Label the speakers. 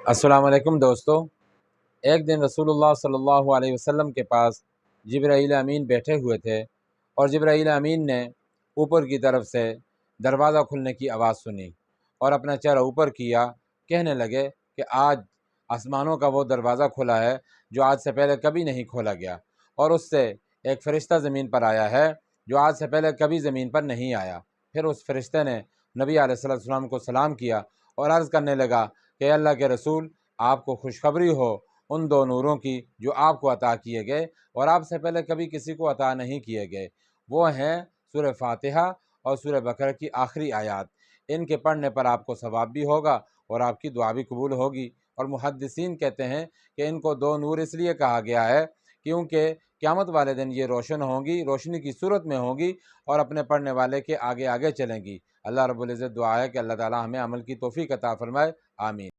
Speaker 1: السلام علیکم دوستو۔ ایک دن رسول اللہ صلی اللہ علیہ وسلم کے پاس جبرائیل امین بیٹھے ہوئے تھے اور جبرائیل امین نے اوپر کی طرف سے دروازہ کھلنے کی آواز سنی اور اپنا چہرہ اوپر کیا، کہنے لگے کہ آج آسمانوں کا وہ دروازہ کھلا ہے جو آج سے پہلے کبھی نہیں کھولا گیا، اور اس سے ایک فرشتہ زمین پر آیا ہے جو آج سے پہلے کبھی زمین پر نہیں آیا۔ پھر اس فرشتے نے نبی علیہ السلام کو سلام کیا اور عرض کرنے لگا کہ اللہ کے رسول، آپ کو خوشخبری ہو ان دو نوروں کی جو آپ کو عطا کیے گئے اور آپ سے پہلے کبھی کسی کو عطا نہیں کیے گئے۔ وہ ہیں سورہ فاتحہ اور سورہ بقرہ کی آخری آیات۔ ان کے پڑھنے پر آپ کو ثواب بھی ہوگا اور آپ کی دعا بھی قبول ہوگی۔ اور محدثین کہتے ہیں کہ ان کو دو نور اس لیے کہا گیا ہے کیونکہ قیامت والے دن یہ روشن ہوں گی، روشنی کی صورت میں ہوں گی اور اپنے پڑھنے والے کے آگے آگے چلیں گی۔ اللہ رب العزت دعا ہے کہ اللہ تعالی ہمیں عمل کی توفیق عطا فرمائے، آمین۔